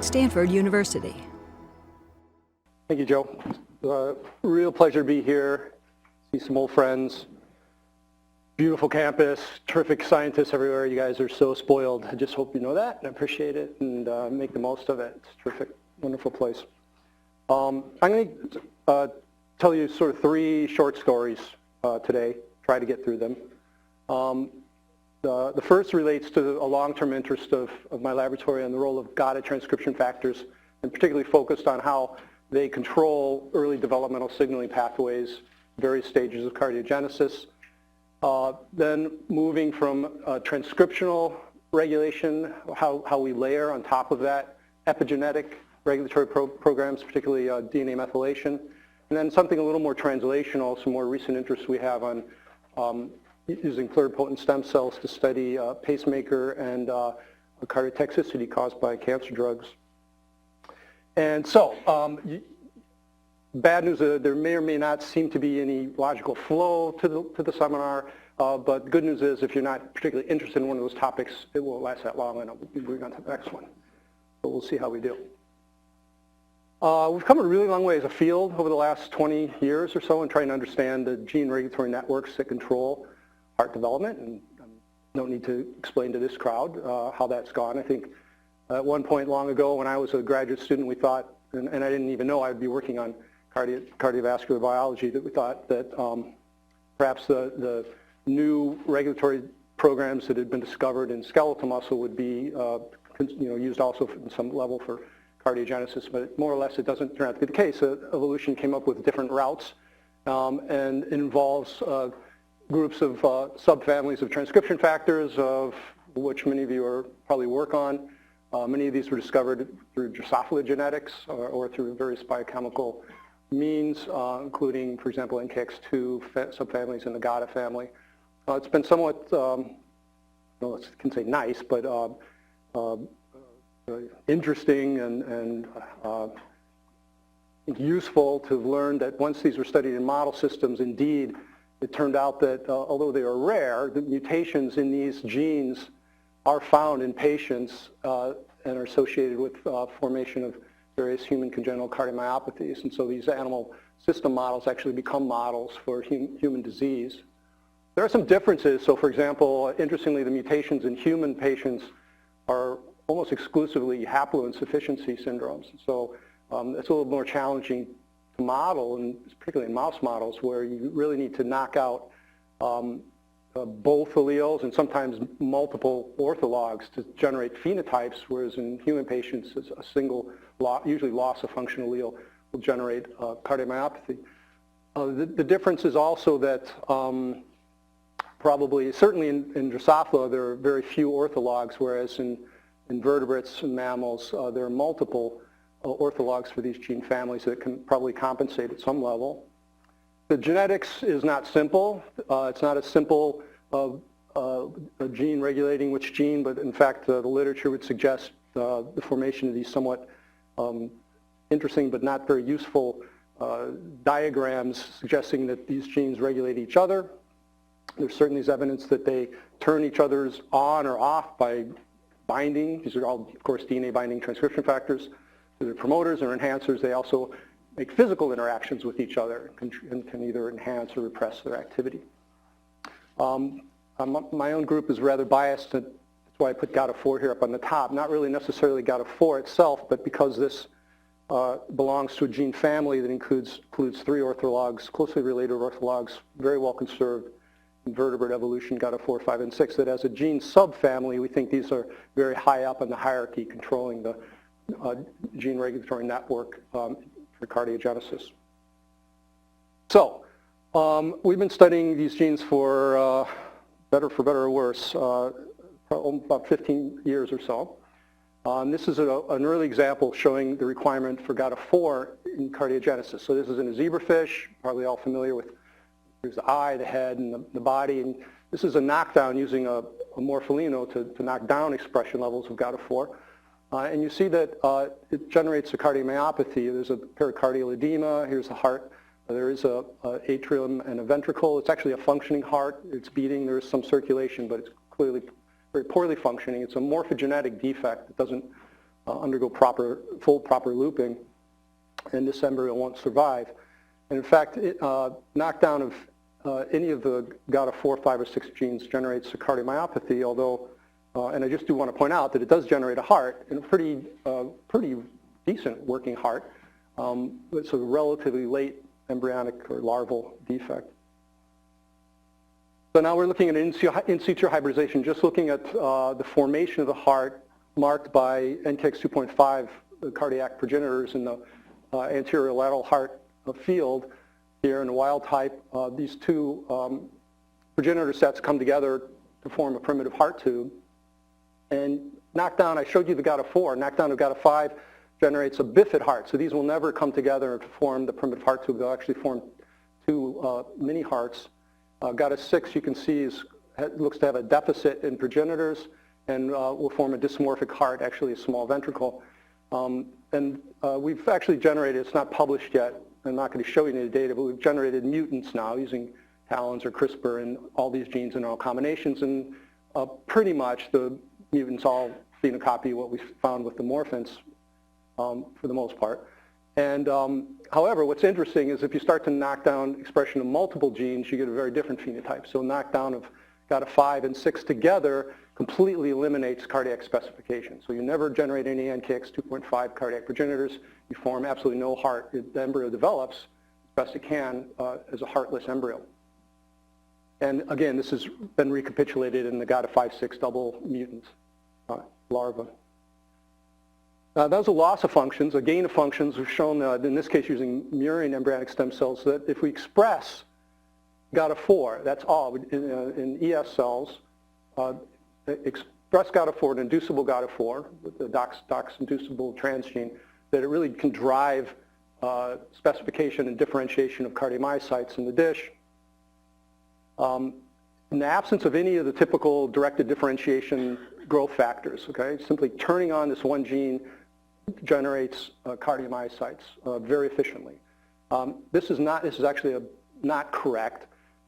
Stanford University. Thank you, Joe. Real pleasure to be here, see some old friends. Beautiful campus, terrific scientists everywhere. You guys are so spoiled. I just hope you know that and appreciate it and make the most of it. It's a terrific, wonderful place. I'm going to tell you sort of 3 short stories today, try to get through them. The first relates to a long-term interest of my laboratory on the role of GATA transcription factors, and particularly focused on how they control early developmental signaling pathways, various stages of cardiogenesis. Then moving from transcriptional regulation, how we layer on top of that, epigenetic regulatory programs, particularly DNA methylation, and then something a little more translational, some more recent interests we have on using pluripotent stem cells to study pacemaker and cardiotoxicity caused by cancer drugs. And so, bad news, there may or may not seem to be any logical flow to the seminar, but good news is if you're not particularly interested in one of those topics, it won't last that long, and I'll be moving on to the next one. But we'll see how we do. We've come a really long way as a field over the last 20 years or so in trying to understand the gene regulatory networks that control heart development, and no need to explain to this crowd how that's gone. I think at one point long ago when I was a graduate student, we thought, and I didn't even know I'd be working on cardiovascular biology, that we thought that perhaps the new regulatory programs that had been discovered in skeletal muscle would be used also in some level for cardiogenesis, but more or less it doesn't turn out to be the case. Evolution came up with different routes and involves groups of subfamilies of transcription factors, of which many of you probably work on. Many of these were discovered through Drosophila genetics or through various biochemical means, including, for example, NKX2 subfamilies in the GATA family. It's been somewhat, I can say nice, but interesting and useful to learn that once these were studied in model systems, indeed, it turned out that although they are rare, the mutations in these genes are found in patients and are associated with formation of various human congenital cardiomyopathies. And so these animal system models actually become models for human disease. There are some differences. So for example, interestingly, the mutations in human patients are almost exclusively haploinsufficiency syndromes. So it's a little more challenging to model, and particularly in mouse models, where you really need to knock out both alleles and sometimes multiple orthologs to generate phenotypes, whereas in human patients, a single, usually loss of function allele will generate cardiomyopathy. The difference is also that certainly in Drosophila, there are very few orthologs, whereas in vertebrates and mammals, there are multiple orthologs for these gene families that can probably compensate at some level. The genetics is not simple. It's not as simple a gene regulating which gene, but in fact the literature would suggest the formation of these somewhat interesting but not very useful diagrams suggesting that these genes regulate each other. There's certainly evidence that they turn each other's on or off by binding. These are all, of course, DNA binding transcription factors. They're promoters or enhancers. They also make physical interactions with each other and can either enhance or repress their activity. My own group is rather biased. That's why I put GATA4 here up on the top. Not really necessarily GATA4 itself, but because this belongs to a gene family that includes 3 orthologs, closely related orthologs, very well conserved in vertebrate evolution, GATA4, 5, and 6, that as a gene subfamily, we think these are very high up in the hierarchy controlling the gene regulatory network for cardiogenesis. So, we've been studying these genes for better or worse, about 15 years or so. This is an early example showing the requirement for GATA4 in cardiogenesis. So this is in a zebrafish, probably all familiar with. There's the eye, the head, and the body. And this is a knockdown using a morpholino to knock down expression levels of GATA4. And you see that it generates a cardiomyopathy. There's a pericardial edema. Here's the heart. There is a atrium and a ventricle. It's actually a functioning heart. It's beating. There's some circulation, but it's clearly very poorly functioning. It's a morphogenetic defect that doesn't undergo full proper looping, and this embryo won't survive. And in fact, knockdown of any of the GATA4, 5, or 6 genes generates a cardiomyopathy, although, and I just do want to point out that it does generate a heart, and a pretty decent working heart. It's a relatively late embryonic or larval defect. So now we're looking at in situ hybridization, just looking at the formation of the heart marked by NKX 2.5 cardiac progenitors in the anterior lateral heart field. Here in the wild type, these two progenitor sets come together to form a primitive heart tube. And knockdown, I showed you the GATA4, knockdown of GATA5 generates a bifid heart. So these will never come together to form the primitive heart tube. They'll actually form two mini hearts. GATA6, you can see, looks to have a deficit in progenitors and will form a dysmorphic heart, actually a small ventricle. We've actually generated, it's not published yet, I'm not going to show you any data, but we've generated mutants now using TALENs or CRISPR and all these genes in all combinations, and pretty much the mutants all phenocopy what we found with the morphins for the most part. And however, what's interesting is if you start to knock down expression of multiple genes, you get a very different phenotype. So knockdown of GATA5 and 6 together completely eliminates cardiac specification. So you never generate any NKX 2.5 cardiac progenitors. You form absolutely no heart. The embryo develops as best it can as a heartless embryo. And again, this has been recapitulated in the GATA5-6 double mutant larva. That was a loss of functions. A gain of functions was shown, in this case, using murine embryonic stem cells, that if we express GATA4, that's all, in ES cells, express GATA4, an inducible GATA4, with the DOX-inducible transgene, that it really can drive specification and differentiation of cardiomyocytes in the dish. In the absence of any of the typical directed differentiation growth factors, okay, simply turning on this one gene generates cardiomyocytes very efficiently. This is actually not correct.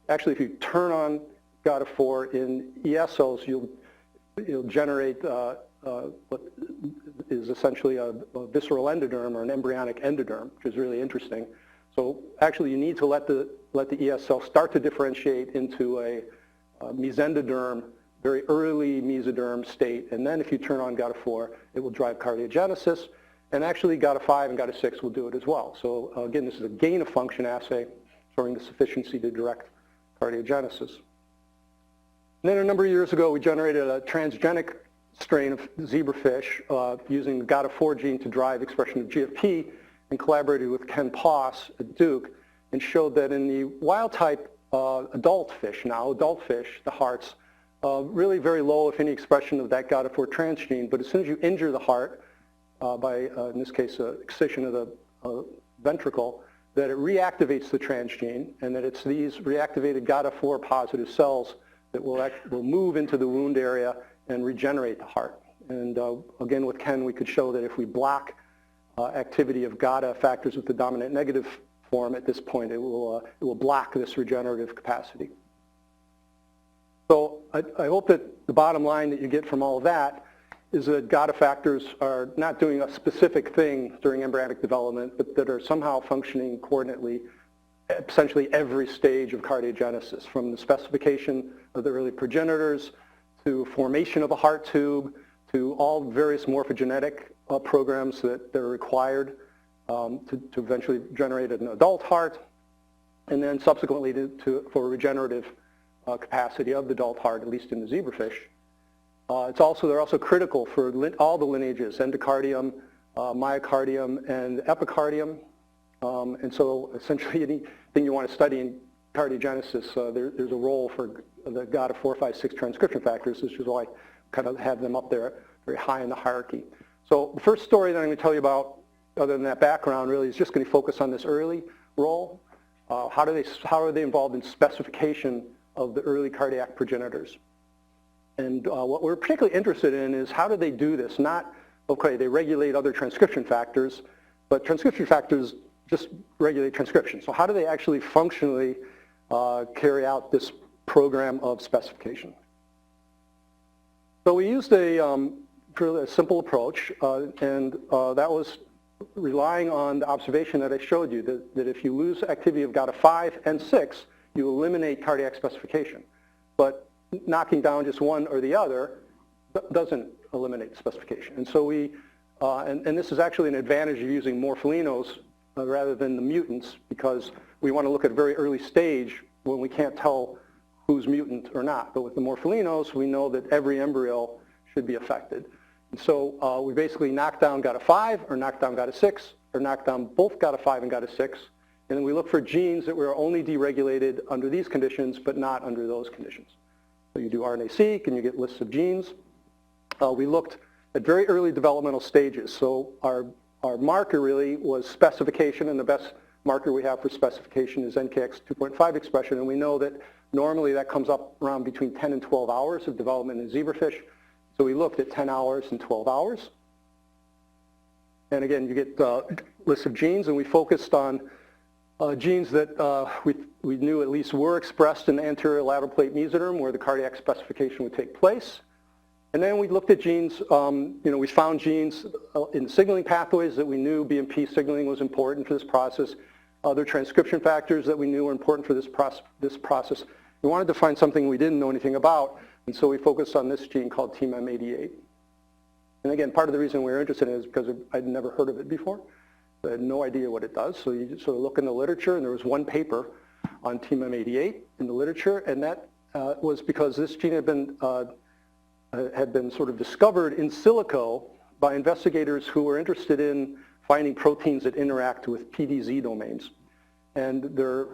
Actually, if you turn on GATA4 in ES cells, you'll generate what is essentially a visceral endoderm or an embryonic endoderm, which is really interesting. So actually, you need to let the ES cell start to differentiate into a mesendoderm, very early mesoderm state, and then if you turn on GATA4, it will drive cardiogenesis, and actually GATA5 and GATA6 will do it as well. So again, this is a gain of function assay showing the sufficiency to direct cardiogenesis. And then a number of years ago, we generated a transgenic strain of zebrafish using the GATA4 gene to drive expression of GFP, and collaborated with Ken Poss at Duke, and showed that in the wild type adult fish, the hearts, really very low, if any, expression of that GATA4 transgene, but as soon as you injure the heart by, in this case, excision of the ventricle, that it reactivates the transgene, and that it's these reactivated GATA4 positive cells that will move into the wound area and regenerate the heart. And again, with Ken, we could show that if we block activity of GATA factors with the dominant negative form at this point, it will block this regenerative capacity. So I hope that the bottom line that you get from all of that is that GATA factors are not doing a specific thing during embryonic development, but that are somehow functioning coordinately essentially every stage of cardiogenesis, from the specification of the early progenitors to formation of a heart tube to all various morphogenetic programs that are required to eventually generate an adult heart, and then subsequently for regenerative capacity of the adult heart, at least in the zebrafish. They're also critical for all the lineages, endocardium, myocardium, and epicardium. And so essentially anything you want to study in cardiogenesis, there's a role for the GATA4, 5, 6 transcription factors, which is why I kind of have them up there very high in the hierarchy. So the first story that I'm going to tell you about, other than that background, really is just going to focus on this early role. How are they involved in specification of the early cardiac progenitors? And what we're particularly interested in is how do they do this? Not, okay, they regulate other transcription factors, but transcription factors just regulate transcription. So how do they actually functionally carry out this program of specification? So we used a a simple approach, and that was relying on the observation that I showed you, that if you lose activity of GATA5 and 6, you eliminate cardiac specification. But knocking down just one or the other doesn't eliminate specification. And so and this is actually an advantage of using morpholinos rather than the mutants, because we want to look at a very early stage when we can't tell who's mutant or not. But with the morpholinos, we know that every embryo should be affected. And so we basically knock down GATA5 or knock down GATA6 or knock down both GATA5 and GATA6. And then we look for genes that were only deregulated under these conditions but not under those conditions. So you do RNA-seq and you get lists of genes. We looked at very early developmental stages. So our marker really was specification, and the best marker we have for specification is NKX 2.5 expression. And we know that normally that comes up around between 10 and 12 hours of development in zebrafish. So we looked at 10 hours and 12 hours. And again, you get a list of genes, and we focused on genes that we knew at least were expressed in the anterior lateral plate mesoderm, where the cardiac specification would take place. And then we looked at genes, we found genes in signaling pathways that we knew BMP signaling was important for this process, other transcription factors that we knew were important for this process. We wanted to find something we didn't know anything about, and so we focused on this gene called TMEM88. And again, part of the reason we were interested in it is because I'd never heard of it before. I had no idea what it does, so you just sort of look in the literature, and there was one paper on TMEM88 in the literature, and that was because this gene had been sort of discovered in silico by investigators who were interested in finding proteins that interact with PDZ domains. And the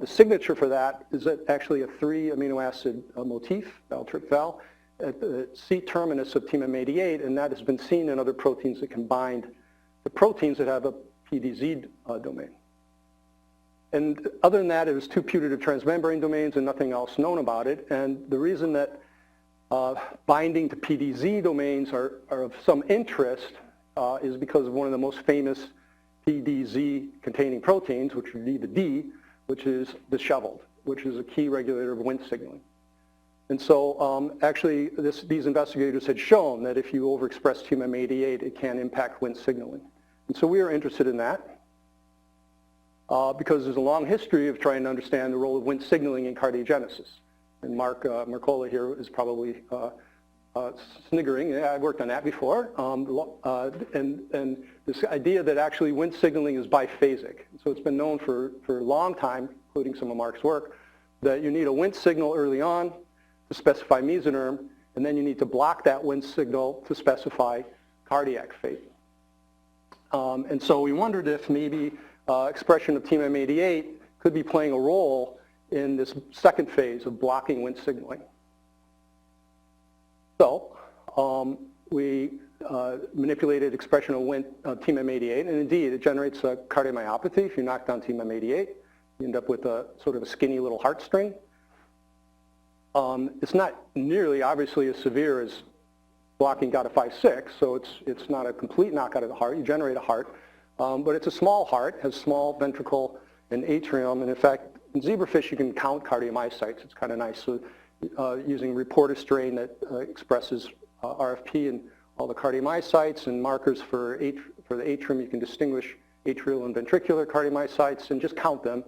signature for that is actually a 3 amino acid motif, val-trip-val, at the C-terminus of TMEM88, and that has been seen in other proteins that can bind the proteins that have a PDZ domain. And other than that, it was 2 putative transmembrane domains and nothing else known about it. And the reason that binding to PDZ domains are of some interest is because of one of the most famous PDZ-containing proteins, which would be the D, which is disheveled, which is a key regulator of Wnt signaling. And so actually these investigators had shown that if you overexpress TMEM88, it can impact Wnt signaling. And so we are interested in that because there's a long history of trying to understand the role of Wnt signaling in cardiogenesis. And Mark Mercola here is probably sniggering. Yeah, I've worked on that before. And this idea that actually Wnt signaling is biphasic. So it's been known for a long time, including some of Mark's work, that you need a Wnt signal early on to specify mesoderm, and then you need to block that Wnt signal to specify cardiac fate. And so we wondered if maybe expression of TMEM88 could be playing a role in this second phase of blocking Wnt signaling. So we manipulated expression of TMEM88, and indeed it generates a cardiomyopathy. If you knock down TMEM88, you end up with a sort of a skinny little heartstring. It's not nearly obviously as severe as blocking GATA5-6, so it's not a complete knockout of the heart. You generate a heart, but it's a small heart, has small ventricle and atrium, and in fact, in zebrafish you can count cardiomyocytes. It's kind of nice. So using reporter strain that expresses RFP and all the cardiomyocytes and markers for the atrium, you can distinguish atrial and ventricular cardiomyocytes and just count them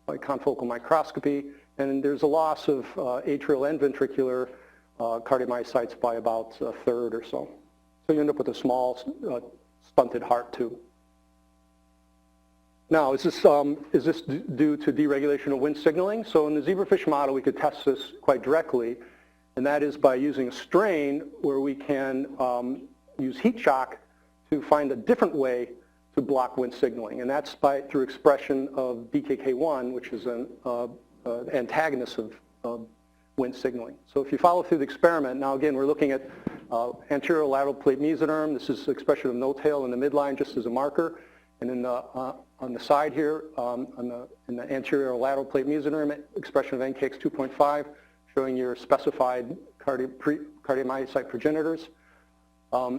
by confocal microscopy. And there's a loss of atrial and ventricular cardiomyocytes by about a third or so. So you end up with a small stunted heart too. Now, is this due to deregulation of Wnt signaling? So in the zebrafish model, we could test this quite directly, and that is by using a strain where we can use heat shock to find a different way to block Wnt signaling, and that's through expression of DKK1, which is an antagonist of Wnt signaling. So if you follow through the experiment, now again, we're looking at anterior lateral plate mesoderm. This is expression of no-tail in the midline just as a marker. And in on the side here, in the anterior lateral plate mesoderm, expression of NKX 2.5, showing your specified cardiomyocyte progenitors.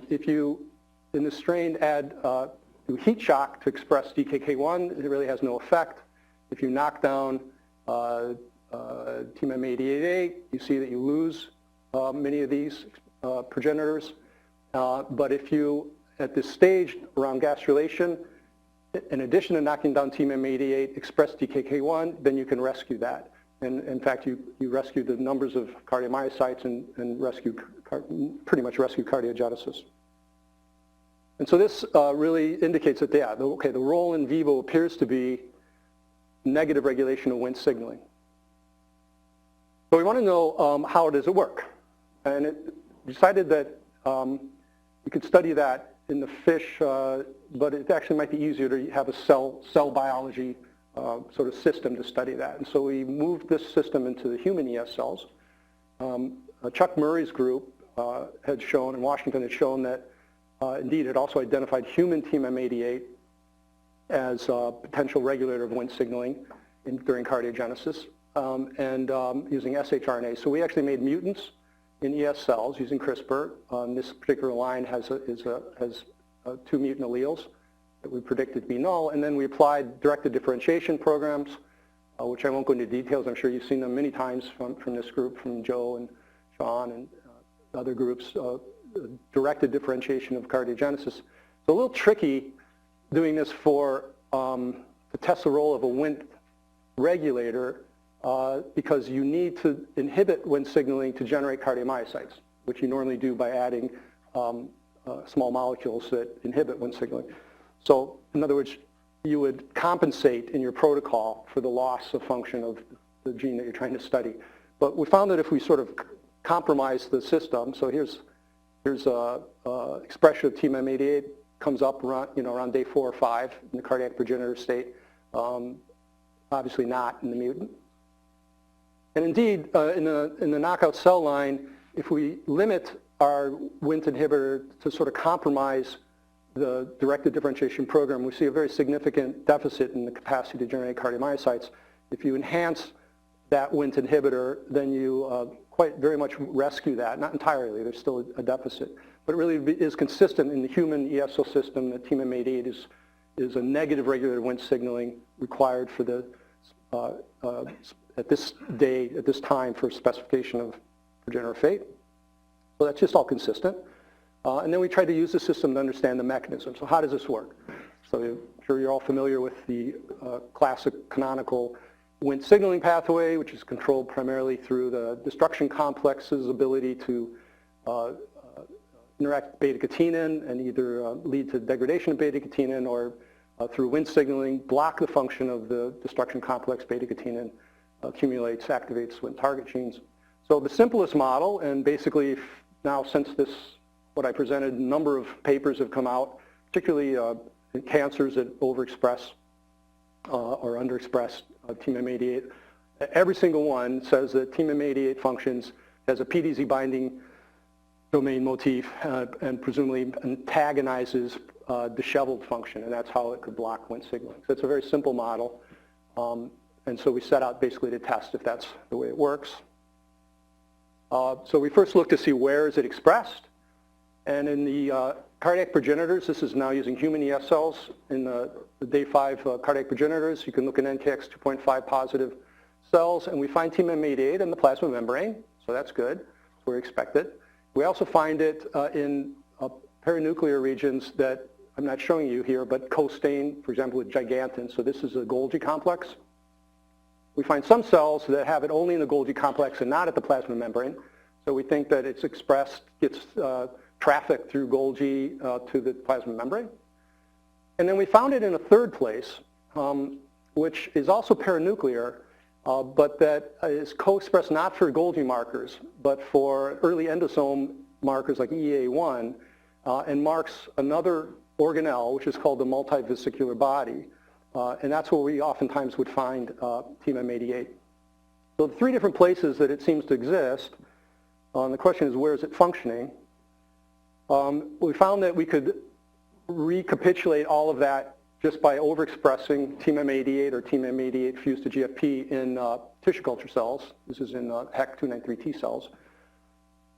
If you, in this strain, add do heat shock to express DKK1, it really has no effect. If you knock down TMEM88, you see that you lose many of these progenitors. But if you, at this stage around gastrulation, in addition to knocking down TMM88, express DKK1, then you can rescue that. And in fact, you rescue the numbers of cardiomyocytes and pretty much rescue cardiogenesis. And so this really indicates that, yeah, okay, the role in vivo appears to be negative regulation of Wnt signaling. So we want to know how does it work? And it decided that we could study that in the fish, but it actually might be easier to have a cell biology sort of system to study that. And so we moved this system into the human ES cells. Chuck Murray's group had shown, in Washington, had shown that indeed it also identified human TMM88 as a potential regulator of Wnt signaling during cardiogenesis using shRNA. So we actually made mutants in ES cells using CRISPR. This particular line has two mutant alleles that we predicted to be null, and then we applied directed differentiation programs, which I won't go into details. I'm sure you've seen them many times from this group, from Joe and Sean and other groups, directed differentiation of cardiogenesis. It's a little tricky doing this to test the role of a Wnt regulator because you need to inhibit Wnt signaling to generate cardiomyocytes, which you normally do by adding small molecules that inhibit Wnt signaling. So in other words, you would compensate in your protocol for the loss of function of the gene that you're trying to study. But we found that if we sort of compromise the system, so here's expression of TMM88 comes up around day 4 or 5 in the cardiac progenitor state, obviously not in the mutant. And indeed, in the knockout cell line, if we limit our Wnt inhibitor to sort of compromise the directed differentiation program, we see a very significant deficit in the capacity to generate cardiomyocytes. If you enhance that Wnt inhibitor, then you quite very much rescue that. Not entirely, there's still a deficit. But it really is consistent in the human ES cell system that TMM88 is a negative regulator of Wnt signaling required for the, at this time for specification of progenitor fate. So that's just all consistent. And then we tried to use the system to understand the mechanism. So how does this work? So I'm sure you're all familiar with the classic canonical Wnt signaling pathway, which is controlled primarily through the destruction complex's ability to interact with beta-catenin and either lead to degradation of beta-catenin or through Wnt signaling, block the function of the destruction complex. Beta-catenin accumulates, activates Wnt target genes. So the simplest model, and basically now since what I presented, a number of papers have come out, particularly in cancers that overexpress or underexpress TMM88. Every single one says that TMM88 functions as a PDZ binding domain motif and presumably antagonizes disheveled function, and that's how it could block Wnt signaling. So it's a very simple model, and so we set out basically to test if that's the way it works. So we first looked to see where is it expressed, and in the cardiac progenitors, this is now using human ES cells. In the day 5 cardiac progenitors, you can look at NKX 2.5 positive cells, and we find TMM88 in the plasma membrane, so that's good. That's where we expect it. We also find it in perinuclear regions that I'm not showing you here, but co-stain, for example, with gigantin. So this is a Golgi complex. We find some cells that have it only in the Golgi complex and not at the plasma membrane. So we think that it's expressed, gets trafficked through Golgi to the plasma membrane. And then we found it in a third place, which is also perinuclear, but that is co-expressed not for Golgi markers, but for early endosome markers like EEA1, and marks another organelle, which is called the multivesicular body. And that's where we oftentimes would find TMM88. So the 3 different places that it seems to exist, the question is where is it functioning? We found that we could recapitulate all of that just by overexpressing TMM88 or TMM88 fused to GFP in tissue culture cells. This is in HEC293 T cells.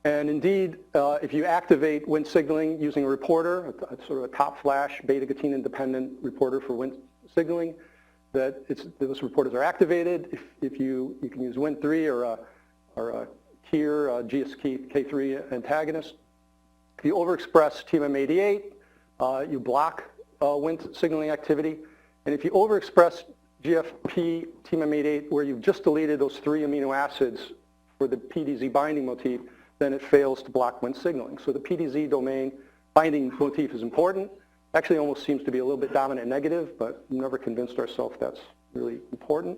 And indeed, if you activate Wnt signaling using a reporter, a sort of a top flash beta-catenin dependent reporter for Wnt signaling, that those reporters are activated. If you can use Wnt3 or a KIR, GSK3 antagonist. If you overexpress TMM88, you block Wnt signaling activity. And if you overexpress GFP TMM88 where you've just deleted those 3 amino acids for the PDZ binding motif, then it fails to block Wnt signaling. So the PDZ domain binding motif is important. Actually almost seems to be a little bit dominant negative, but we've never convinced ourselves that's really important.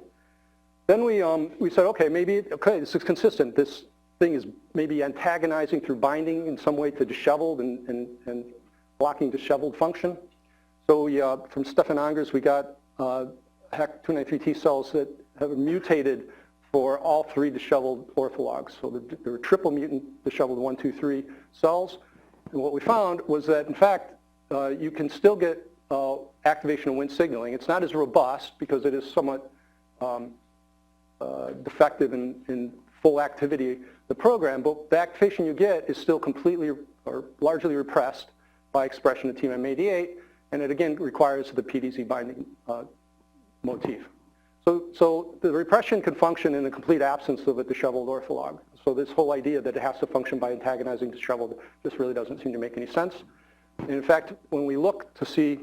Then we said, okay, this is consistent. This thing is maybe antagonizing through binding in some way to disheveled and blocking disheveled function. So we, from Stefan Angers, we got HEC293 T cells that have mutated for all 3 disheveled orthologs. So there were triple mutant disheveled 1, 2, 3 cells. And what we found was that, in fact, you can still get activation of Wnt signaling. It's not as robust because it is somewhat defective in full activity of the program, but the activation you get is still completely or largely repressed by expression of TMM88, and it again requires the PDZ binding motif. So the repression can function in the complete absence of a disheveled ortholog. So this whole idea that it has to function by antagonizing disheveled just really doesn't seem to make any sense. And in fact, when we look to see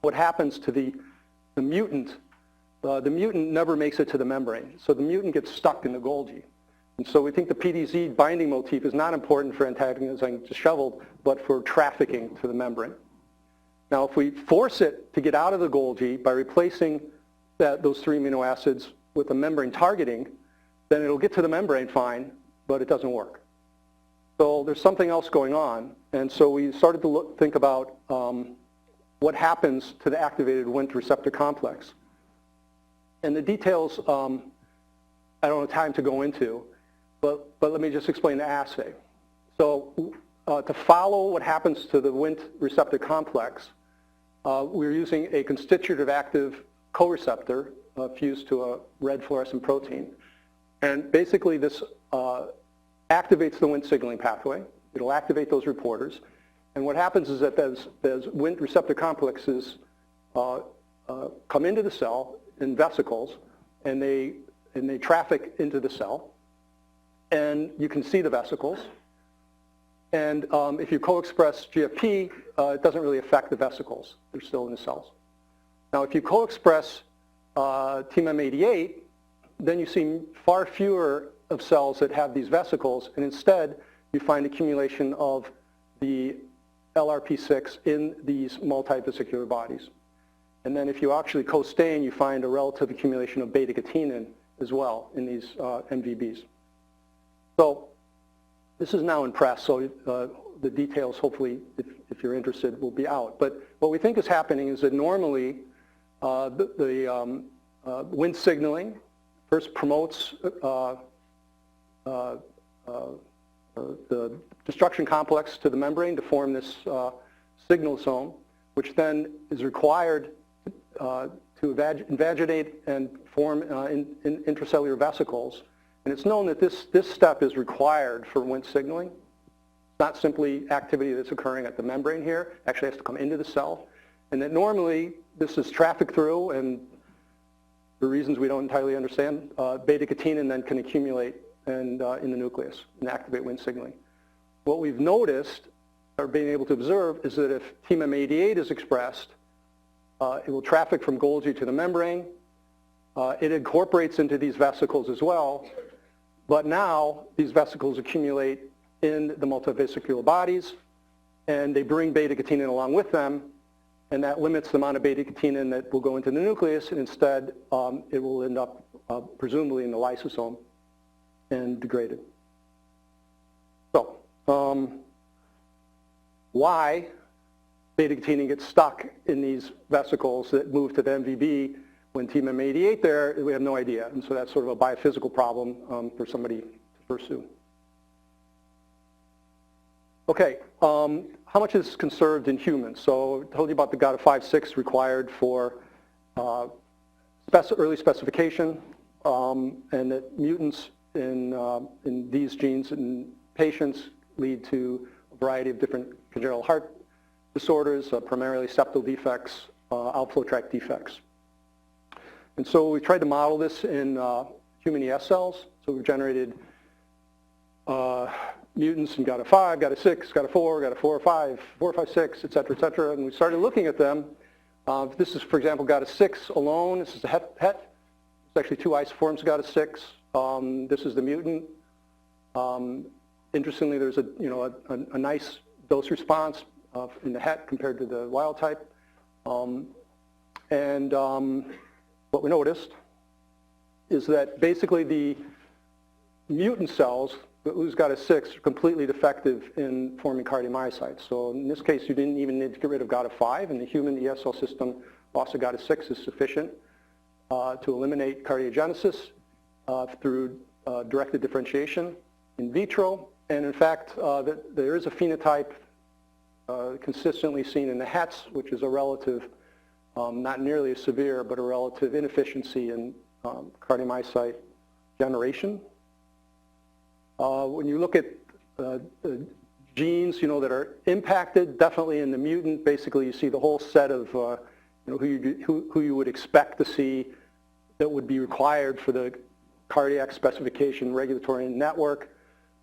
what happens to the mutant never makes it to the membrane. So the mutant gets stuck in the Golgi. And so we think the PDZ binding motif is not important for antagonizing disheveled, but for trafficking to the membrane. Now, if we force it to get out of the Golgi by replacing those 3 amino acids with a membrane targeting, then it'll get to the membrane fine, but it doesn't work. So there's something else going on. And so we started to think about what happens to the activated Wnt receptor complex. And the details, I don't have time to go into, but let me just explain the assay. So to follow what happens to the Wnt receptor complex, we're using a constitutive active co-receptor fused to a red fluorescent protein. And basically this activates the Wnt signaling pathway. It'll activate those reporters. And what happens is that those Wnt receptor complexes come into the cell in vesicles, and they traffic into the cell. And you can see the vesicles. And if you co-express GFP, it doesn't really affect the vesicles. They're still in the cells. Now, if you co-express TMM88, then you see far fewer of cells that have these vesicles, and instead you find accumulation of the LRP6 in these multivesicular bodies. And then if you actually co-stain, you find a relative accumulation of beta-catenin as well in these MVBs. So this is now in press, so the details, hopefully, if you're interested, will be out. But what we think is happening is that normally the Wnt signaling first promotes the destruction complex to the membrane to form this signal zone, which then is required to invaginate and form intracellular vesicles. And it's known that this step is required for Wnt signaling. It's not simply activity that's occurring at the membrane here. It actually has to come into the cell. And that normally this is trafficked through, and for reasons we don't entirely understand, beta-catenin then can accumulate and, in the nucleus and activate Wnt signaling. What we've noticed, or being able to observe, is that if TMM88 is expressed, it will traffic from Golgi to the membrane. It incorporates into these vesicles as well, but now these vesicles accumulate in the multivesicular bodies, and they bring beta-catenin along with them, and that limits the amount of beta-catenin that will go into the nucleus, and instead it will end up presumably in the lysosome and degraded. So why beta-catenin gets stuck in these vesicles that move to the MVB when TMM88 there, we have no idea. And so that's sort of a biophysical problem for somebody to pursue. Okay, how much is conserved in humans? So I told you about the GATA 5-6 required for early specification, and that mutants in these genes in patients lead to a variety of different congenital heart disorders, primarily septal defects, outflow tract defects. And so we tried to model this in human ES cells. So we've generated mutants in GATA5, GATA6, GATA4, GATA4, 5, 5, 6, et cetera, and we started looking at them. This is, for example, GATA6 alone. This is the het. There's actually two isoforms of GATA6. This is the mutant. Interestingly, there's a nice dose response in the het compared to the wild type. What we noticed is that basically the mutant cells that lose GATA6 are completely defective in forming cardiomyocytes. So in this case, you didn't even need to get rid of GATA5. In the human ES cell system, loss of GATA6 is sufficient to eliminate cardiogenesis through directed differentiation in vitro. And in fact, there is a phenotype consistently seen in the hets, which is a relative, not nearly as severe, but a relative inefficiency in cardiomyocyte generation. When you look at genes, that are impacted, definitely in the mutant, basically you see the whole set of who you would expect to see that would be required for the cardiac specification regulatory network.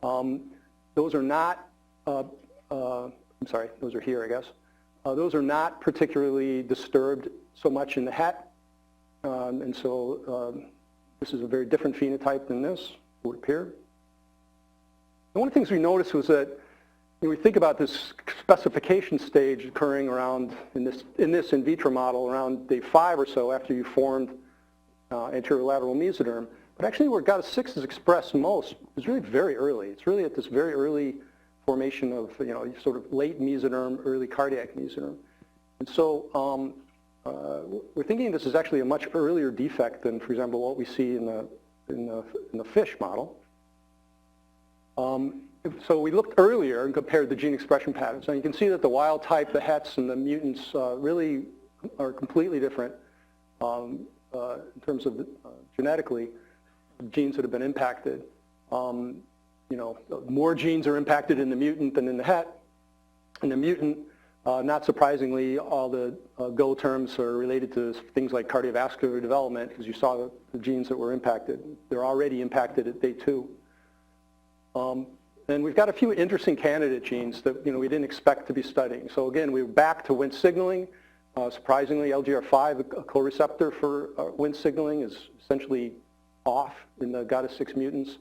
Those are not, I'm sorry, those are here, I guess. Those are not particularly disturbed so much in the het, and so this is a very different phenotype than this would appear. And one of the things we noticed was that when we think about this specification stage occurring around, in this in vitro model, around day 5 or so after you formed anterolateral mesoderm, but actually where GATA6 is expressed most is really very early. It's really at this very early formation of, sort of late mesoderm, early cardiac mesoderm. And so we're thinking this is actually a much earlier defect than, for example, what we see in the fish model. So we looked earlier and compared the gene expression patterns. And you can see that the wild type, the hets, and the mutants really are completely different in terms of genetically genes that have been impacted. More genes are impacted in the mutant than in the het. In the mutant, not surprisingly, all the go terms are related to things like cardiovascular development, because you saw the genes that were impacted. They're already impacted at day 2. And we've got a few interesting candidate genes that we didn't expect to be studying. So again, we're back to Wnt signaling. Surprisingly, LGR5, a co-receptor for Wnt signaling, is essentially off in the GATA6 mutants.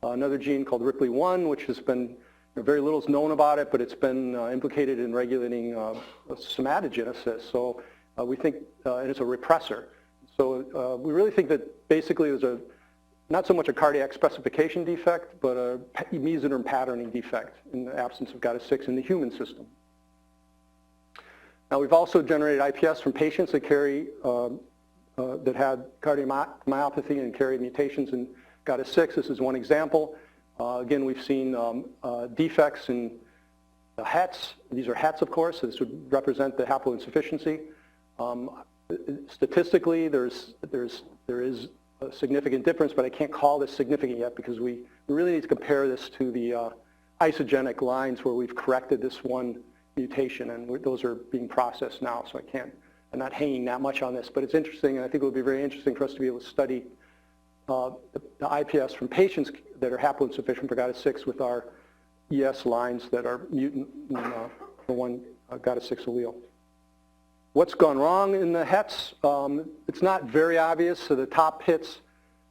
Another gene called Ripley1, which has been, very little is known about it, but it's been implicated in regulating somatogenesis. So we think, and it's a repressor. So we really think that basically there's not so much a cardiac specification defect, but a mesoderm patterning defect in the absence of GATA6 in the human system. Now we've also generated IPS from patients that carry, that had cardiomyopathy and carry mutations in GATA6. This is one example. Again, we've seen defects in the hets. These are hets, of course. So this would represent the haploinsufficiency. Statistically, there is a significant difference, but I can't call this significant yet because we really need to compare this to the isogenic lines where we've corrected this one mutation, and those are being processed now, so I'm not hanging that much on this, but it's interesting, and I think it would be very interesting for us to be able to study the IPS from patients that are haploinsufficient for GATA6 with our ES lines that are mutant for one GATA6 allele. What's gone wrong in the hets? It's not very obvious. So the top hits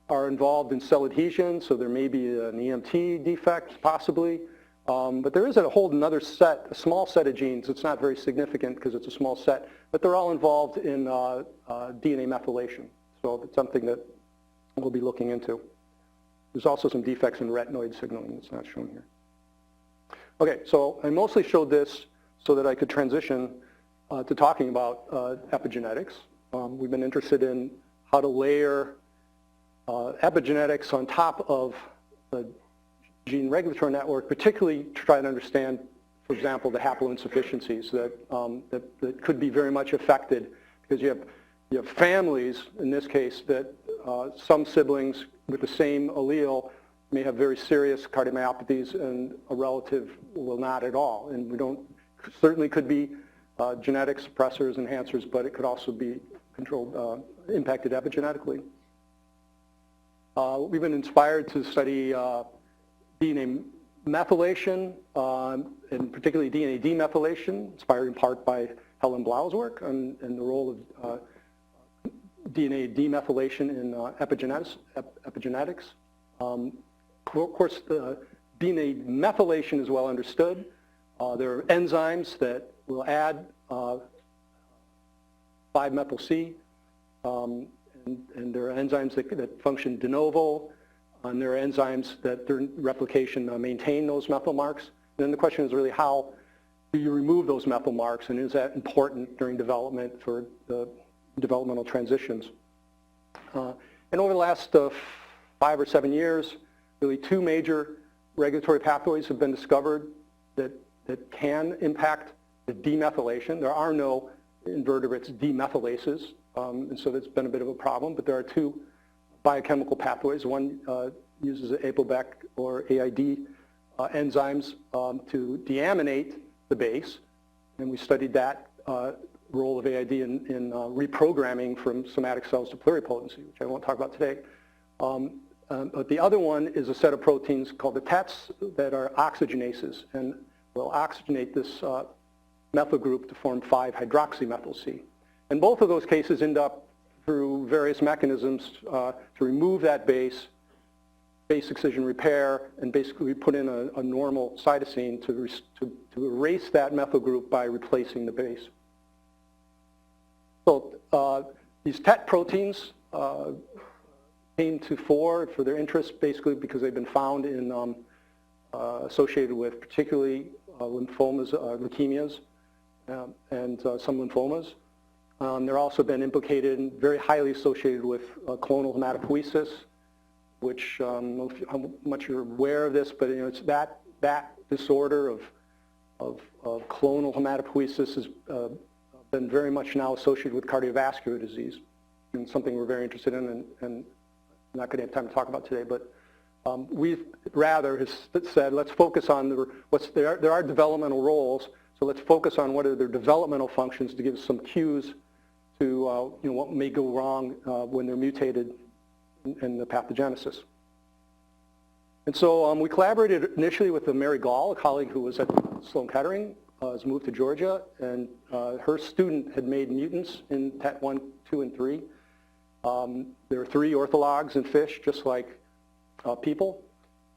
are involved in cell adhesion, so there may be an EMT defect possibly. But there is a whole another set, a small set of genes. It's not very significant because it's a small set, but they're all involved in DNA methylation. So it's something that we'll be looking into. There's also some defects in retinoid signaling that's not shown here. Okay, so I mostly showed this so that I could transition to talking about epigenetics. We've been interested in how to layer epigenetics on top of the gene regulatory network, particularly to try to understand, for example, the haploinsufficiencies that could be very much affected, because you have families, in this case, that some siblings with the same allele may have very serious cardiomyopathies and a relative will not at all. And we don't, certainly could be genetic suppressors, enhancers, but it could also be controlled, impacted epigenetically. We've been inspired to study DNA Methylation, and particularly DNA demethylation, inspired in part by Helen Blau's work and the role of DNA demethylation in epigenetics. Of course, the DNA methylation is well understood. There are enzymes that will add 5-methyl-C, and there are enzymes that function de novo, and there are enzymes that during replication maintain those methyl marks. And then the question is really how do you remove those methyl marks, and is that important during development for the developmental transitions? And over the last 5 or 7 years, really 2 major regulatory pathways have been discovered that can impact the demethylation. There are no invertebrates demethylases, and so that's been a bit of a problem, but there are 2 biochemical pathways. One uses ApoBec or AID enzymes to deaminate the base, and we studied that role of AID in reprogramming from somatic cells to pluripotency, which I won't talk about today. But the other one is a set of proteins called the TETs that are oxygenases, and will oxygenate this methyl group to form 5-hydroxymethyl-C. And both of those cases end up through various mechanisms to remove that base excision repair, and basically put in a normal cytosine to erase that methyl group by replacing the base. So these TET proteins came to fore for their interest basically because they've been found in associated with particularly lymphomas, leukemias, and some lymphomas. They're also been implicated and very highly associated with clonal hematopoiesis, which I don't know how much you're aware of this, but you know, it's that disorder of clonal hematopoiesis has been very much now associated with cardiovascular disease, and something we're very interested in, and I'm not going to have time to talk about today, but we've rather has said, let's focus on there are developmental roles, so let's focus on what are their developmental functions to give us some cues to you know, what may go wrong when they're mutated in the pathogenesis. And so we collaborated initially with Mary Gall, a colleague who was at Sloan Kettering, has moved to Georgia, and her student had made mutants in TET1, 2, and 3. There are 3 orthologs in fish, just like people.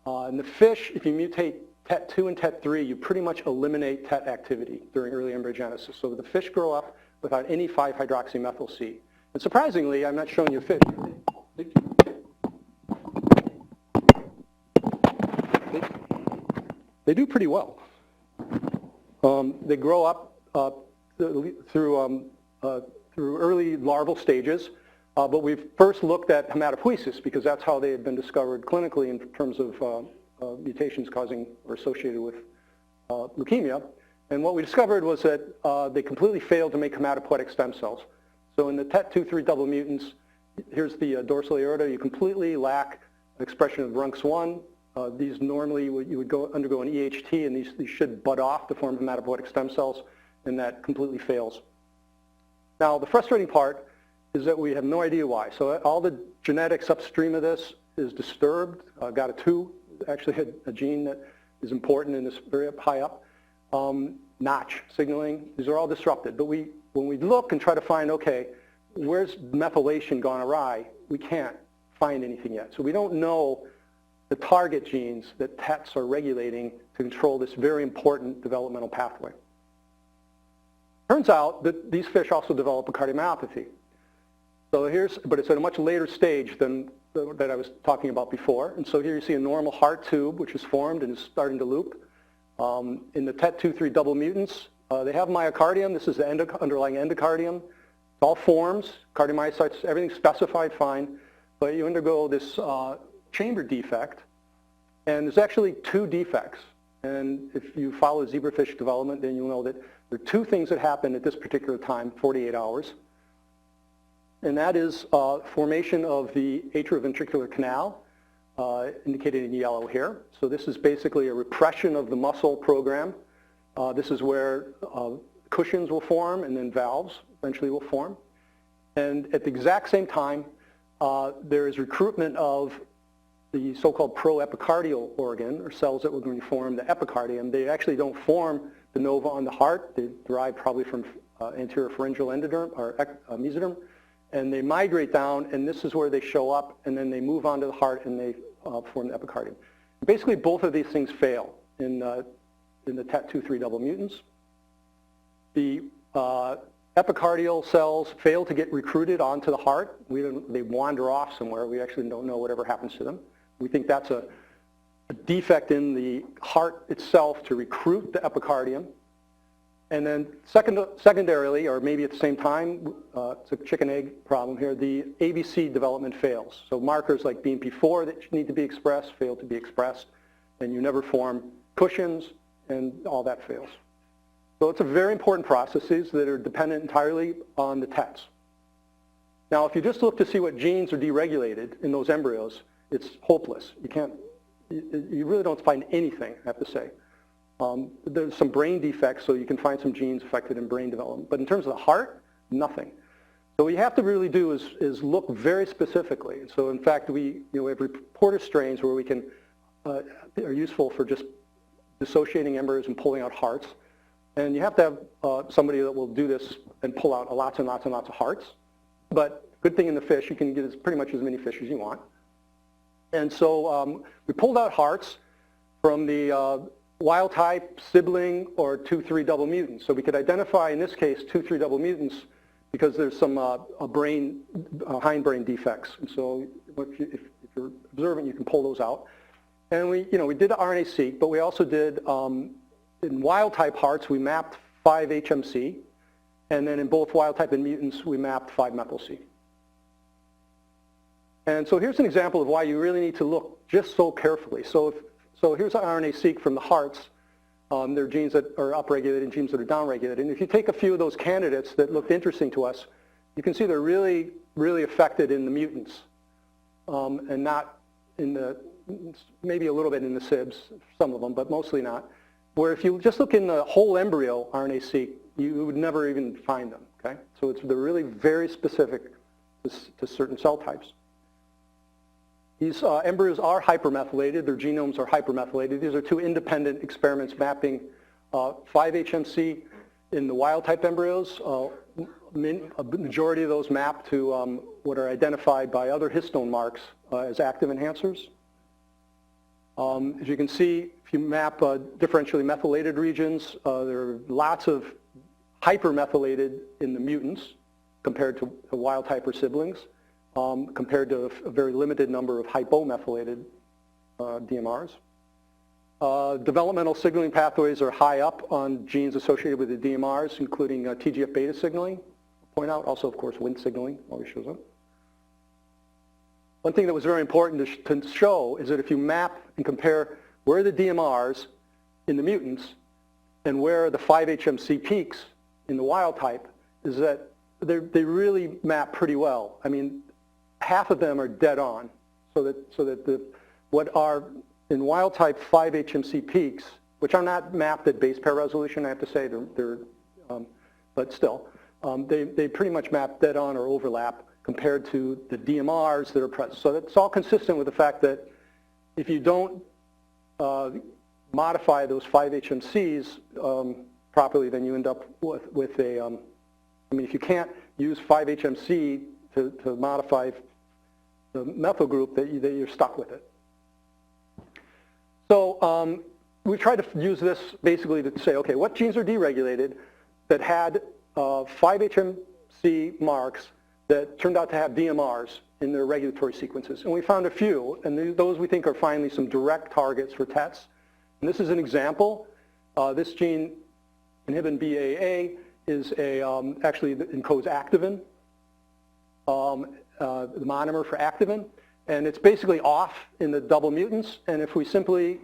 In the fish, if you mutate TET2 and TET3, you pretty much eliminate TET activity during early embryogenesis. So the fish grow up without any 5-hydroxymethyl-C. And surprisingly, I'm not showing you fish. They do pretty well. They grow up through early larval stages, but we've first looked at hematopoiesis because that's how they had been discovered clinically in terms of mutations causing or associated with leukemia. And what we discovered was that they completely failed to make hematopoietic stem cells. So in the TET2-3 double mutants, here's the dorsal aorta, you completely lack expression of RUNX1. These normally you would undergo an EHT, and these should bud off to form hematopoietic stem cells, and that completely fails. Now the frustrating part is that we have no idea why. So all the genetics upstream of this is disturbed. GATA2 actually had a gene that is important and is very high up. Notch signaling, these are all disrupted. But when we look and try to find, okay, where's methylation gone awry, we can't find anything yet. So we don't know the target genes that TETs are regulating to control this very important developmental pathway. Turns out that these fish also develop a cardiomyopathy. So but it's at a much later stage than that I was talking about before. And so here you see a normal heart tube, which is formed and is starting to loop. In the TET2-3 double mutants, they have myocardium. This is the underlying endocardium. It all forms, cardiomyocytes, everything's specified fine, but you undergo this chamber defect, and there's actually 2 defects. And if you follow zebrafish development, then you'll know that there are 2 things that happen at this particular time, 48 hours. And that is formation of the atrioventricular canal, indicated in yellow here. So this is basically a repression of the muscle program. This is where cushions will form, and then valves eventually will form. And at the exact same time, there is recruitment of the so-called proepicardial organ, or cells that were going to form the epicardium. They actually don't form de novo on the heart. They derive probably from anterior pharyngeal endoderm, or mesoderm, and they migrate down, and this is where they show up, and then they move onto the heart, and they form the epicardium. Basically, both of these things fail in the TET2/3 double mutants. The epicardial cells fail to get recruited onto the heart. They wander off somewhere. We actually don't know whatever happens to them. We think that's a defect in the heart itself to recruit the epicardium. And then secondarily, or maybe at the same time, it's a chicken-egg problem here, the ABC development fails. So markers like BMP4 that need to be expressed fail to be expressed, and you never form cushions, and all that fails. So it's a very important processes that are dependent entirely on the TETs. Now, if you just look to see what genes are deregulated in those embryos, it's hopeless. You really don't find anything, I have to say. There's some brain defects, so you can find some genes affected in brain development. But in terms of the heart, nothing. So what you have to really do is look very specifically. So in fact, we have reporter strains where we can are useful for just dissociating embryos and pulling out hearts. And you have to have somebody that will do this and pull out lots and lots and lots of hearts. But good thing in the fish, you can get pretty much as many fish as you want. And so we pulled out hearts from the wild type, sibling, or 2/3 double mutants. So we could identify, in this case, 2/3 double mutants because there's some hindbrain defects. And so if you're observant, you can pull those out. And we did RNA-seq, but we also did, in wild type hearts, we mapped 5-HMC. And then in both wild type and mutants, we mapped 5-methyl-C. And so here's an example of why you really need to look just so carefully. So here's an RNA-seq from the hearts. There are genes that are upregulated and genes that are downregulated. And if you take a few of those candidates that looked interesting to us, you can see they're really, really affected in the mutants, and not in the, maybe a little bit in the SIBs, some of them, but mostly not. Where if you just look in the whole embryo RNA-seq, you would never even find them, okay? So they're really very specific to certain cell types. These embryos are hypermethylated. Their genomes are hypermethylated. These are two independent experiments mapping 5-HMC in the wild-type embryos. A majority of those map to what are identified by other histone marks as active enhancers. As you can see, if you map differentially methylated regions, there are lots of hypermethylated in the mutants compared to wild-type or siblings. Compared to a very limited number of hypomethylated DMRs. Developmental signaling pathways are high up on genes associated with the DMRs, including TGF-beta signaling. I'll point out also, of course, Wnt signaling always shows up. One thing that was very important to show is that if you map and compare where are the DMRs in the mutants and where are the 5-HMC peaks in the wild type, is that they really map pretty well. I mean, half of them are dead on, so that what are in wild type 5-HMC peaks, which are not mapped at base pair resolution, I have to say, but still, they pretty much map dead on or overlap compared to the DMRs that are present. So that's all consistent with the fact that if you don't modify those 5-HMCs properly, then you end up with a, I mean, if you can't use 5-HMC to modify the methyl group, that you're stuck with it. So we tried to use this basically to say, okay, what genes are deregulated that had 5-HMC marks that turned out to have DMRs in their regulatory sequences? And we found a few, and those we think are finally some direct targets for TETs. And this is an example. This gene, inhibin BAA, is actually encodes activin. The monomer for activin, and it's basically off in the double mutants, and if we simply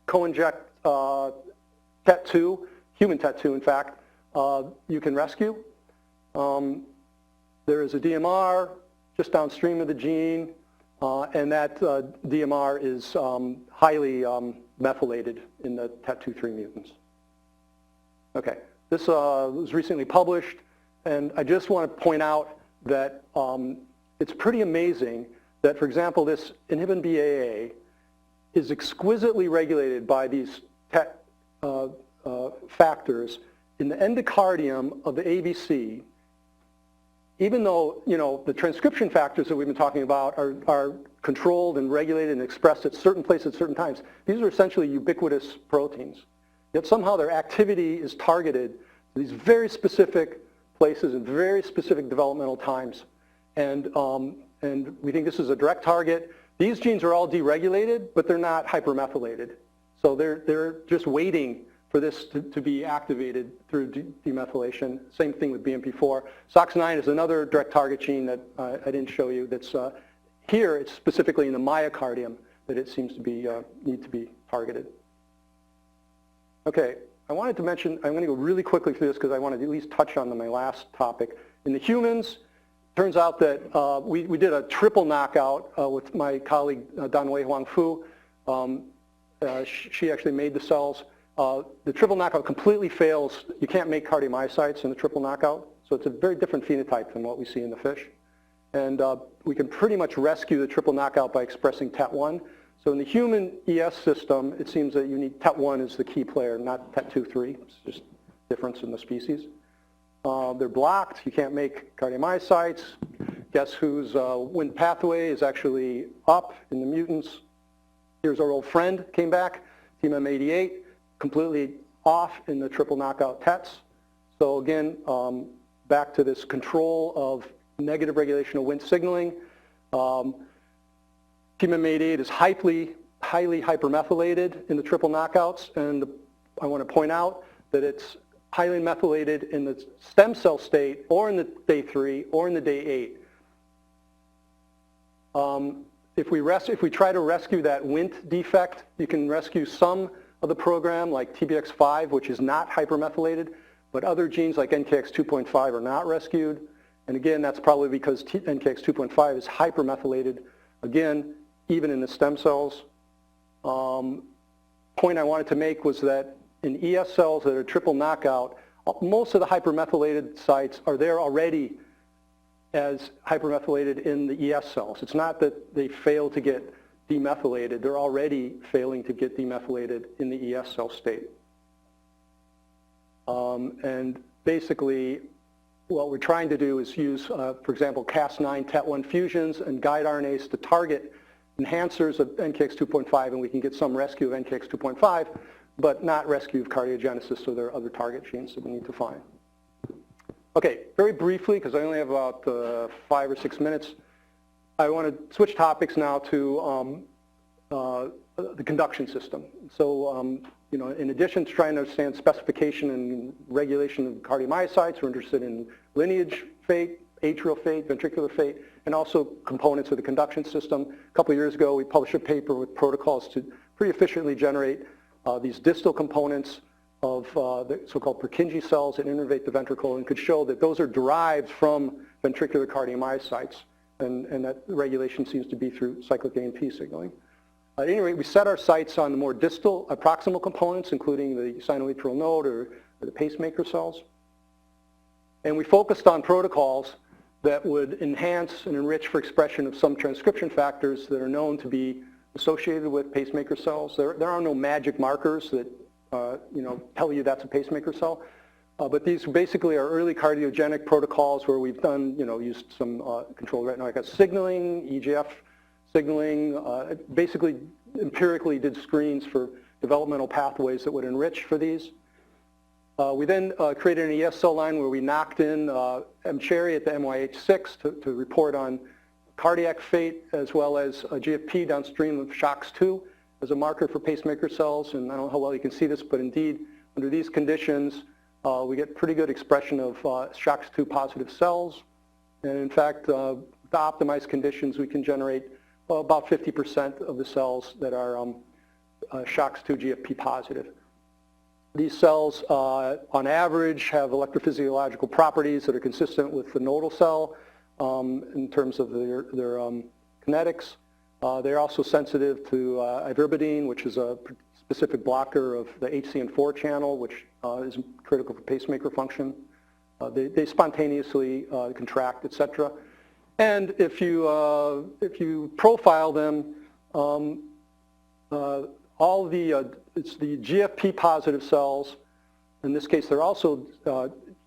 co-inject TET2, human TET2 in fact, you can rescue. There is a DMR just downstream of the gene, and that DMR is highly methylated in the TET2/3 mutants. Okay, this was recently published, and I just want to point out that it's pretty amazing that, for example, this inhibin BAA is exquisitely regulated by these factors in the endocardium of the ABC, even though, the transcription factors that we've been talking about are controlled and regulated and expressed at certain places at certain times. These are essentially ubiquitous proteins. Yet somehow their activity is targeted to these very specific places and very specific developmental times. And we think this is a direct target. These genes are all deregulated, but they're not hypermethylated. So they're just waiting for this to be activated through demethylation. Same thing with BMP4. SOX9 is another direct target gene that I didn't show you. That's here. It's specifically in the myocardium that it seems to be need to be targeted. Okay, I wanted to mention. I'm going to go really quickly through this because I wanted to at least touch on my last topic. In the humans, turns out that we did a triple knockout with my colleague Danwei Huang Fu. She actually made the cells. The triple knockout completely fails. You can't make cardiomyocytes in the triple knockout, so it's a very different phenotype than what we see in the fish. And we can pretty much rescue the triple knockout by expressing TET1. So in the human ES system, it seems that you need TET1 as the key player, not TET2, 3. It's just difference in the species. They're blocked. You can't make cardiomyocytes. Guess whose Wnt pathway is actually up in the mutants? Here's our old friend, came back, TMM88, completely off in the triple knockout TETs. So again, back to this control of negative regulation of Wnt signaling. TMM88 is highly hypermethylated in the triple knockouts, and I want to point out that it's highly methylated in the stem cell state, or in the day 3, or in the day 8. If we try to rescue that Wnt defect, you can rescue some of the program, like TBX5, which is not hypermethylated, but other genes like NKX2.5 are not rescued. And again, that's probably because NKX2.5 is hypermethylated, again, even in the stem cells. Point I wanted to make was that in ES cells that are triple knockout, most of the hypermethylated sites are there already as hypermethylated in the ES cells. It's not that they fail to get demethylated. They're already failing to get demethylated in the ES cell state. And basically, what we're trying to do is use, for example, Cas9 TET1 fusions and guide RNAs to target enhancers of NKX2.5, and we can get some rescue of NKX2.5, but not rescue of cardiogenesis, so there are other target genes that we need to find. Okay, very briefly, because I only have about 5 or 6 minutes, I want to switch topics now to the conduction system. So, in addition to trying to understand specification and regulation of cardiomyocytes, we're interested in lineage fate, atrial fate, ventricular fate, and also components of the conduction system. A couple of years ago, we published a paper with protocols to pretty efficiently generate these distal components of the so-called Purkinje cells that innervate the ventricle, and could show that those are derived from ventricular cardiomyocytes, and that regulation seems to be through cyclic AMP signaling. At any rate, we set our sights on the more distal, proximal components, including the sinoatrial node or the pacemaker cells. And we focused on protocols that would enhance and enrich for expression of some transcription factors that are known to be associated with pacemaker cells. There are no magic markers that tell you that's a pacemaker cell, but these basically are early cardiogenic protocols where we've done, used some controlled retinoic acid signaling, EGF signaling, basically empirically did screens for developmental pathways that would enrich for these. We then created an ES cell line where we knocked in mCherry at the MYH6 to report on cardiac fate, as well as GFP downstream of SHOX2 as a marker for pacemaker cells. And I don't know how well you can see this, but indeed, under these conditions, we get pretty good expression of SHOX2 positive cells. And in fact, the optimized conditions, we can generate about 50% of the cells that are SHOX2 GFP positive. These cells, on average, have electrophysiological properties that are consistent with the nodal cell in terms of their kinetics. They're also sensitive to iverbidine, which is a specific blocker of the HCN4 channel, which is critical for pacemaker function. They spontaneously contract, etc. And if you profile them, it's the GFP positive cells. In this case, they're also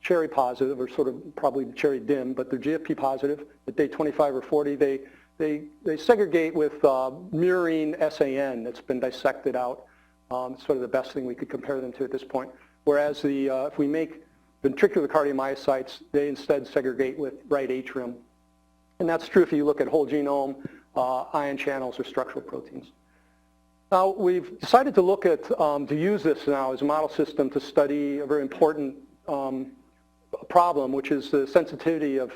cherry positive, or sort of probably cherry dim, but they're GFP positive at day 25 or 40. They segregate with murine SAN that's been dissected out. It's sort of the best thing we could compare them to at this point. Whereas if we make ventricular cardiomyocytes, they instead segregate with right atrium. And that's true if you look at whole genome, ion channels, or structural proteins. Now, we've decided to look at, to use this now as a model system to study a very important problem, which is the sensitivity of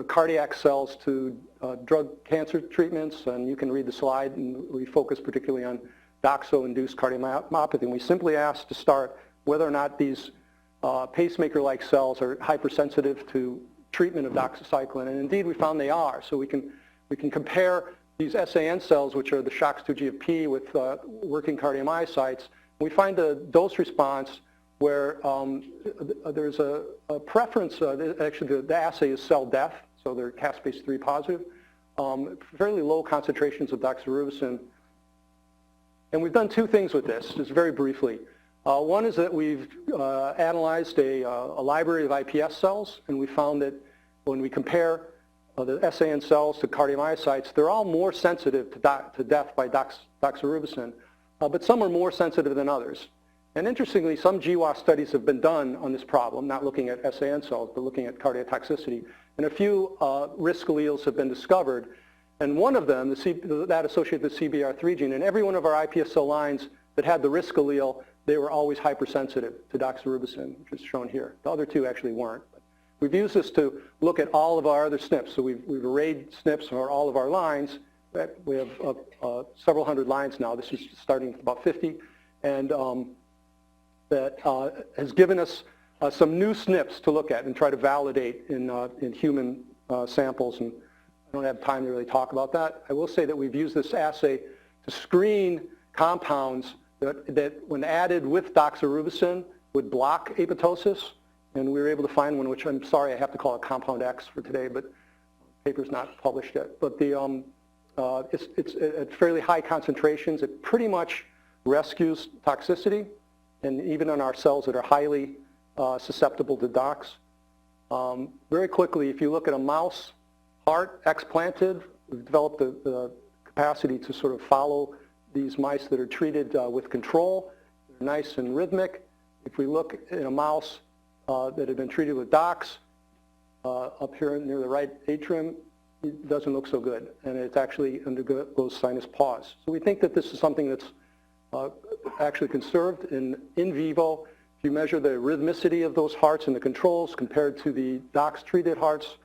cardiac cells to drug cancer treatments. And you can read the slide, and we focus particularly on doxo-induced cardiomyopathy. And we simply asked to start whether or not these pacemaker-like cells are hypersensitive to treatment of doxycycline, and indeed we found they are. So we can compare these SAN cells, which are the SHOX2 GFP, with working cardiomyocytes. We find a dose response where there's a preference. Actually, the assay is cell death, so they're caspase-3 positive. Fairly low concentrations of doxorubicin. And we've done two things with this, just very briefly. One is that we've analyzed a library of iPS cells, and we found that when we compare the SAN cells to cardiomyocytes, they're all more sensitive to death by doxorubicin, but some are more sensitive than others. And interestingly, some GWAS studies have been done on this problem, not looking at SAN cells, but looking at cardiotoxicity. And a few risk alleles have been discovered. And one of them, that associated with the CBR3 gene, and every one of our iPS cell lines that had the risk allele, they were always hypersensitive to doxorubicin, which is shown here. The other two actually weren't. But we've used this to look at all of our other SNPs. So we've arrayed SNPs for all of our lines. We have several hundred lines now. This is starting with about 50. And that has given us some new SNPs to look at and try to validate in human samples. And I don't have time to really talk about that. I will say that we've used this assay to screen compounds that when added with doxorubicin would block apoptosis, and we were able to find one, which I'm sorry I have to call it compound X for today, but the paper's not published yet. But it's at fairly high concentrations. It pretty much rescues toxicity, and even on our cells that are highly susceptible to dox. Very quickly, if you look at a mouse heart explanted, we've developed the capacity to sort of follow these mice that are treated with control. They're nice and rhythmic. If we look at a mouse that had been treated with dox, up here near the right atrium, it doesn't look so good, and it actually undergoes sinus pause. So we think that this is something that's actually conserved in vivo. If you measure the rhythmicity of those hearts and the controls compared to the dox-treated hearts,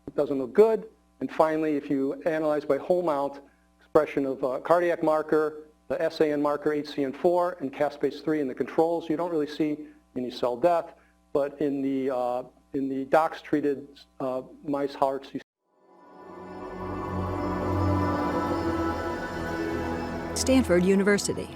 it doesn't look good. And finally, if you analyze by whole mount, expression of cardiac marker, the SAN marker HCN4, and caspase-3 in the controls, you don't really see any cell death. But in the dox-treated mice hearts, you Stanford University.